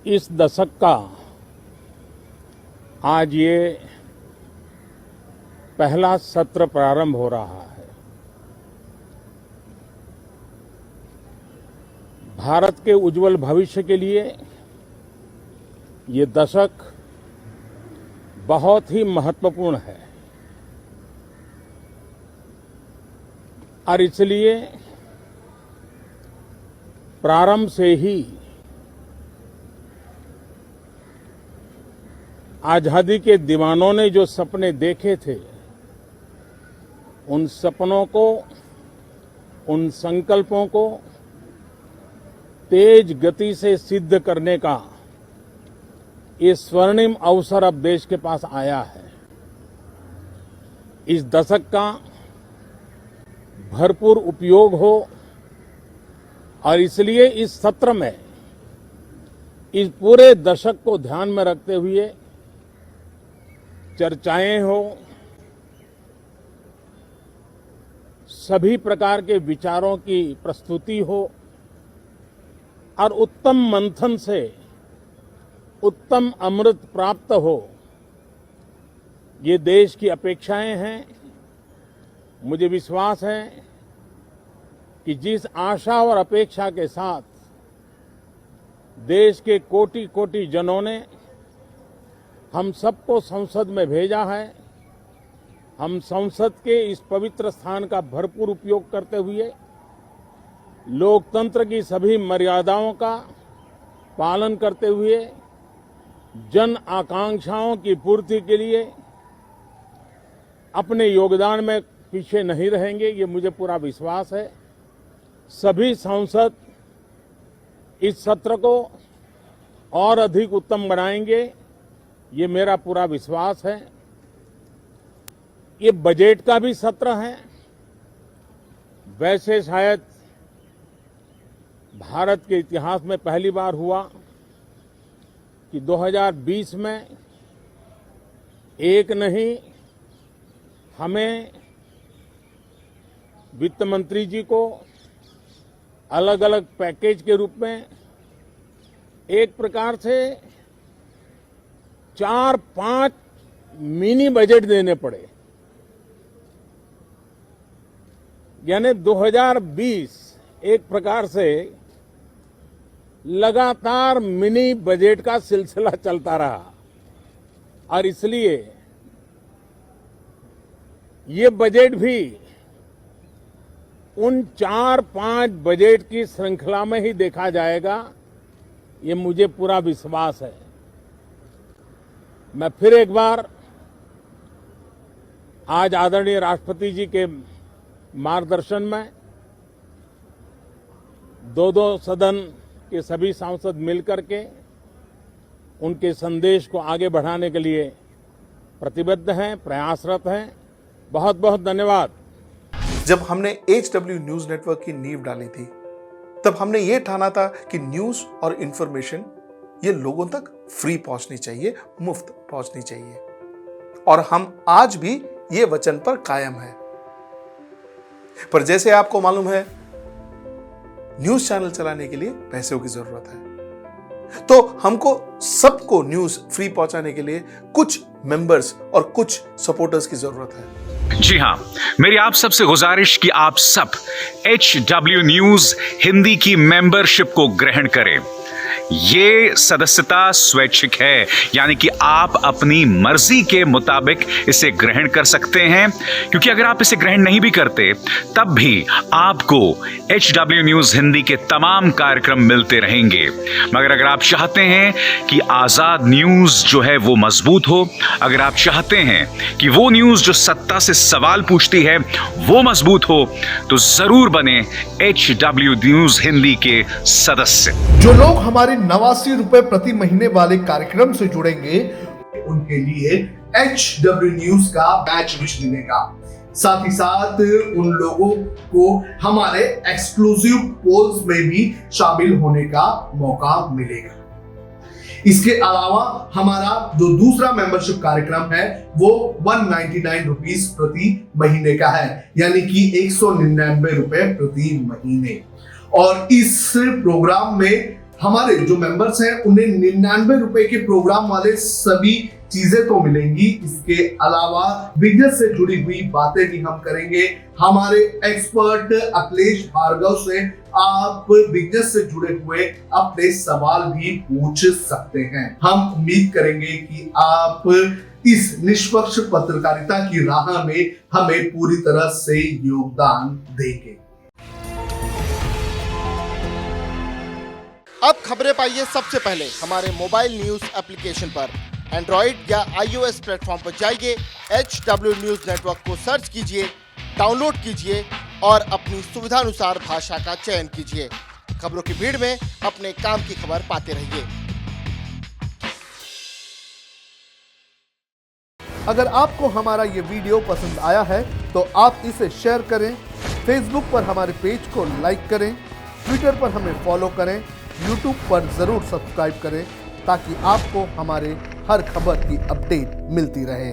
इस दशक का आज ये पहला सत्र प्रारंभ हो रहा है। भारत के उज्जवल भविष्य के लिए ये दशक बहुत ही महत्वपूर्ण है और इसलिए प्रारंभ से ही आजादी के दीवानों ने जो सपने देखे थे, उन सपनों को, उन संकल्पों को तेज गति से सिद्ध करने का ये स्वर्णिम अवसर अब देश के पास आया है। इस दशक का भरपूर उपयोग हो और इसलिए इस सत्र में इस पूरे दशक को ध्यान में रखते हुए चर्चाएं हो, सभी प्रकार के विचारों की प्रस्तुति हो और उत्तम मंथन से उत्तम अमृत प्राप्त हो, ये देश की अपेक्षाएं हैं। मुझे विश्वास है कि जिस आशा और अपेक्षा के साथ देश के कोटि कोटि जनों ने हम सबको संसद में भेजा है, हम संसद के इस पवित्र स्थान का भरपूर उपयोग करते हुए लोकतंत्र की सभी मर्यादाओं का पालन करते हुए जन आकांक्षाओं की पूर्ति के लिए अपने योगदान में पीछे नहीं रहेंगे, ये मुझे पूरा विश्वास है। सभी सांसद इस सत्र को और अधिक उत्तम बनाएंगे, ये मेरा पूरा विश्वास है। ये बजट का भी सत्र है। वैसे शायद भारत के इतिहास में पहली बार हुआ कि 2020 में एक नहीं, हमें वित्त मंत्री जी को अलग अलग पैकेज के रूप में एक प्रकार से 4-5 मिनी बजट देने पड़े। यानी 2020 एक प्रकार से लगातार मिनी बजट का सिलसिला चलता रहा और इसलिए ये बजट भी उन 4-5 बजट की श्रृंखला में ही देखा जाएगा, ये मुझे पूरा विश्वास है। मैं फिर एक बार आज आदरणीय राष्ट्रपति जी के मार्गदर्शन में दो सदन के सभी सांसद मिलकर के उनके संदेश को आगे बढ़ाने के लिए प्रतिबद्ध हैं, प्रयासरत हैं। बहुत बहुत धन्यवाद। जब हमने HW न्यूज नेटवर्क की नींव डाली थी, तब हमने ये ठाना था कि न्यूज और इंफॉर्मेशन ये लोगों तक फ्री पहुंचनी चाहिए, मुफ्त पहुंचनी चाहिए, और हम आज भी ये वचन पर कायम हैं। पर जैसे आपको मालूम है, न्यूज चैनल चलाने के लिए पैसों की जरूरत है, तो हमको सबको न्यूज फ्री पहुंचाने के लिए कुछ मेंबर्स और कुछ सपोर्टर्स की जरूरत है। जी हां, मेरी आप सबसे गुजारिश कि आप सब HW न्यूज हिंदी की मेंबरशिप को ग्रहण करें। ये सदस्यता स्वैच्छिक है, यानी कि आप अपनी मर्जी के मुताबिक इसे ग्रहण कर सकते हैं, क्योंकि अगर आप इसे ग्रहण नहीं भी करते तब भी आपको HW न्यूज हिंदी के तमाम कार्यक्रम मिलते रहेंगे। मगर अगर आप चाहते हैं कि आजाद न्यूज जो है वो मजबूत हो, अगर आप चाहते हैं कि वो न्यूज जो सत्ता से सवाल पूछती है वो मजबूत हो, तो जरूर बने HW न्यूज हिंदी के सदस्य। जो लोग हमारे 89 रुपए प्रति महीने वाले कार्यक्रम से जुड़ेंगे, उनके लिए HW न्यूज का बैच विश मिलेगा। साथ ही साथ उन लोगों को हमारे एक्सक्लूसिव पोल्स में भी शामिल होने का मौका मिलेगा। इसके अलावा हमारा जो दूसरा मेंबरशिप कार्यक्रम है वो 199 रुपीस प्रति महीने का है, यानी कि 199 रुपए प्रति महीने। और इस प्रोग्राम में हमारे जो मेंबर्स हैं उन्हें 99 रुपए के प्रोग्राम वाले सभी चीजें तो मिलेंगी। इसके अलावा बिजनेस से जुड़ी हुई बातें भी हम करेंगे। हमारे एक्सपर्ट अखिलेश भार्गव से आप बिजनेस से जुड़े हुए अपने सवाल भी पूछ सकते हैं। हम उम्मीद करेंगे कि आप इस निष्पक्ष पत्रकारिता की राह में हमें पूरी तरह से योगदान देंगे। अब खबरें पाइए सबसे पहले हमारे मोबाइल न्यूज एप्लीकेशन पर। एंड्रॉइड या iOS प्लेटफॉर्म पर जाइए, HW न्यूज नेटवर्क को सर्च कीजिए, डाउनलोड कीजिए और अपनी सुविधानुसार भाषा का चयन कीजिए। खबरों की भीड़ में अपने काम की खबर पाते रहिए। अगर आपको हमारा ये वीडियो पसंद आया है तो आप इसे शेयर करें, फेसबुक पर हमारे पेज को लाइक करें, ट्विटर पर हमें फॉलो करें, यूट्यूब पर जरूर सब्सक्राइब करें ताकि आपको हमारे हर खबर की अपडेट मिलती रहे।